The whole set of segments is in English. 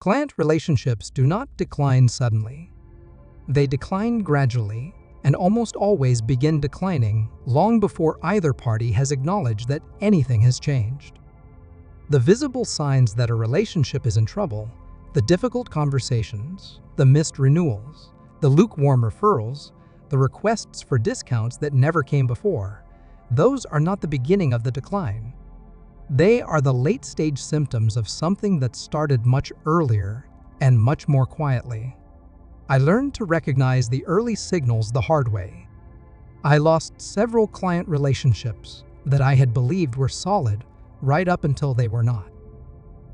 Client relationships do not decline suddenly. They decline gradually and almost always begin declining long before either party has acknowledged that anything has changed. The visible signs that a relationship is in trouble, the difficult conversations, the missed renewals, the lukewarm referrals, the requests for discounts that never came before, those are not the beginning of the decline. They are the late-stage symptoms of something that started much earlier and much more quietly. I learned to recognize the early signals the hard way. I lost several client relationships that I had believed were solid right up until they were not.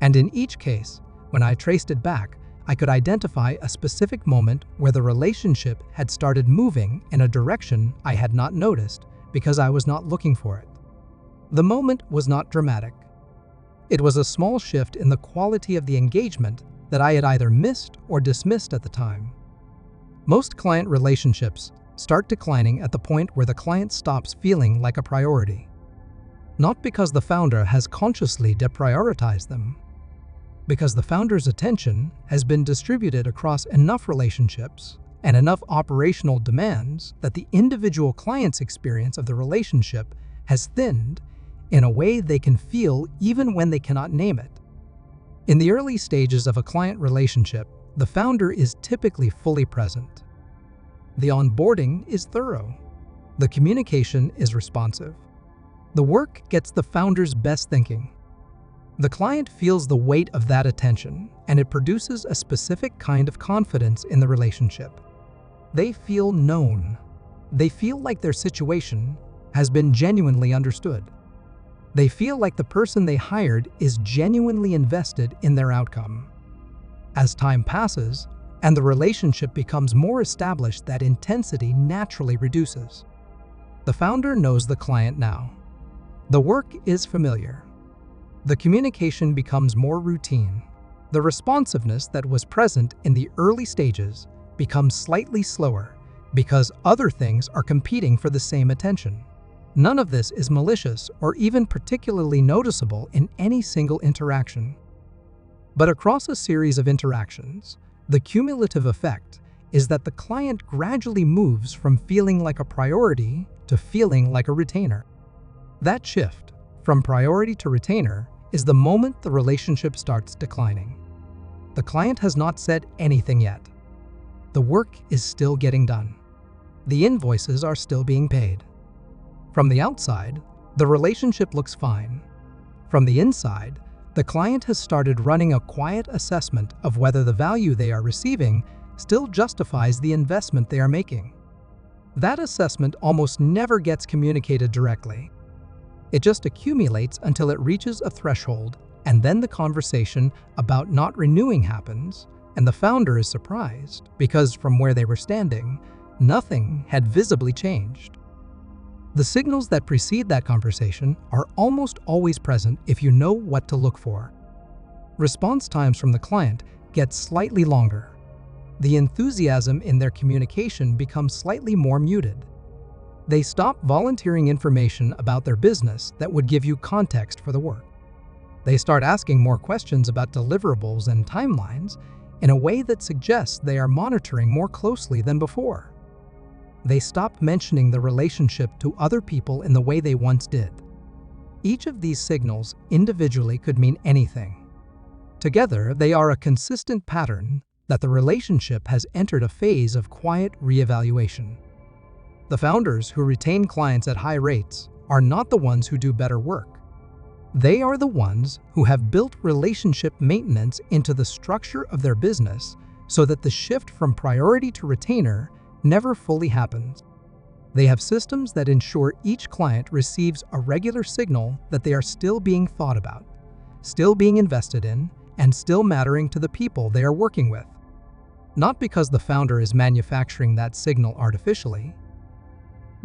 And in each case, when I traced it back, I could identify a specific moment where the relationship had started moving in a direction I had not noticed because I was not looking for it. The moment was not dramatic. It was a small shift in the quality of the engagement that I had either missed or dismissed at the time. Most client relationships start declining at the point where the client stops feeling like a priority. Not because the founder has consciously deprioritized them, because the founder's attention has been distributed across enough relationships and enough operational demands that the individual client's experience of the relationship has thinned in a way they can feel even when they cannot name it. In the early stages of a client relationship, the founder is typically fully present. The onboarding is thorough. The communication is responsive. The work gets the founder's best thinking. The client feels the weight of that attention, and it produces a specific kind of confidence in the relationship. They feel known. They feel like their situation has been genuinely understood. They feel like the person they hired is genuinely invested in their outcome. As time passes and the relationship becomes more established, that intensity naturally reduces. The founder knows the client now. The work is familiar. The communication becomes more routine. The responsiveness that was present in the early stages becomes slightly slower because other things are competing for the same attention. None of this is malicious or even particularly noticeable in any single interaction. But across a series of interactions, the cumulative effect is that the client gradually moves from feeling like a priority to feeling like a retainer. That shift from priority to retainer is the moment the relationship starts declining. The client has not said anything yet. The work is still getting done. The invoices are still being paid. From the outside, the relationship looks fine. From the inside, the client has started running a quiet assessment of whether the value they are receiving still justifies the investment they are making. That assessment almost never gets communicated directly. It just accumulates until it reaches a threshold, and then the conversation about not renewing happens, and the founder is surprised because from where they were standing, nothing had visibly changed. The signals that precede that conversation are almost always present if you know what to look for. Response times from the client get slightly longer. The enthusiasm in their communication becomes slightly more muted. They stop volunteering information about their business that would give you context for the work. They start asking more questions about deliverables and timelines in a way that suggests they are monitoring more closely than before. They stop mentioning the relationship to other people in the way they once did. Each of these signals individually could mean anything. Together, they are a consistent pattern that the relationship has entered a phase of quiet reevaluation. The founders who retain clients at high rates are not the ones who do better work. They are the ones who have built relationship maintenance into the structure of their business so that the shift from priority to retainer never fully happens. They have systems that ensure each client receives a regular signal that they are still being thought about, still being invested in, and still mattering to the people they are working with. Not because the founder is manufacturing that signal artificially,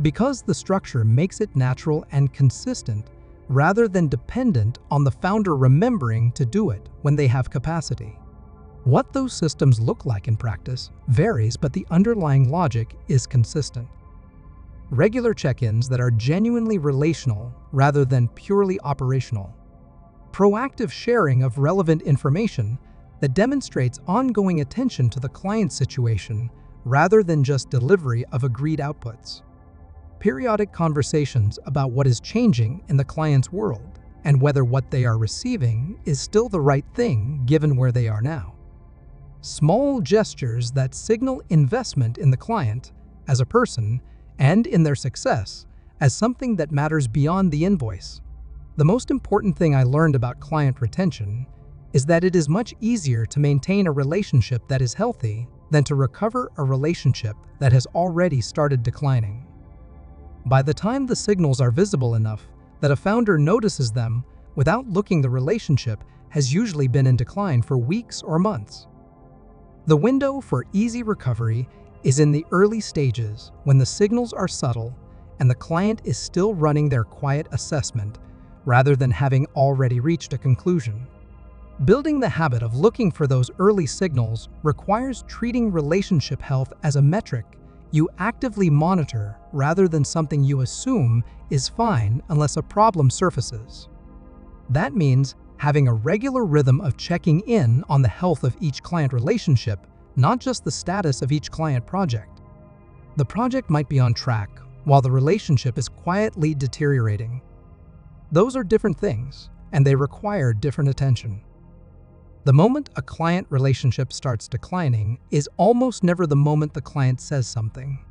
because the structure makes it natural and consistent rather than dependent on the founder remembering to do it when they have capacity. What those systems look like in practice varies, but the underlying logic is consistent. Regular check-ins that are genuinely relational rather than purely operational. Proactive sharing of relevant information that demonstrates ongoing attention to the client's situation rather than just delivery of agreed outputs. Periodic conversations about what is changing in the client's world and whether what they are receiving is still the right thing given where they are now. Small gestures that signal investment in the client as a person and in their success as something that matters beyond the invoice. The most important thing I learned about client retention is that it is much easier to maintain a relationship that is healthy than to recover a relationship that has already started declining. By the time the signals are visible enough that a founder notices them without looking, the relationship has usually been in decline for weeks or months. The window for easy recovery is in the early stages when the signals are subtle and the client is still running their quiet assessment rather than having already reached a conclusion. Building the habit of looking for those early signals requires treating relationship health as a metric you actively monitor rather than something you assume is fine unless a problem surfaces. That means having a regular rhythm of checking in on the health of each client relationship, not just the status of each client project. The project might be on track while the relationship is quietly deteriorating. Those are different things, and they require different attention. The moment a client relationship starts declining is almost never the moment the client says something.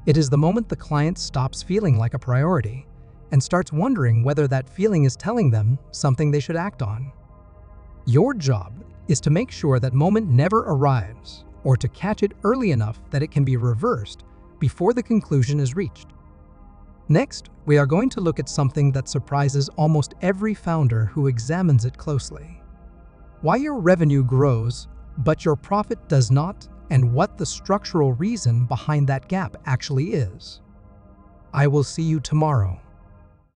It is the moment the client stops feeling like a priority and starts wondering whether that feeling is telling them something they should act on. Your job is to make sure that moment never arrives, or to catch it early enough that it can be reversed before the conclusion is reached. Next, we are going to look at something that surprises almost every founder who examines it closely. Why your revenue grows, but your profit does not, and what the structural reason behind that gap actually is. I will see you tomorrow.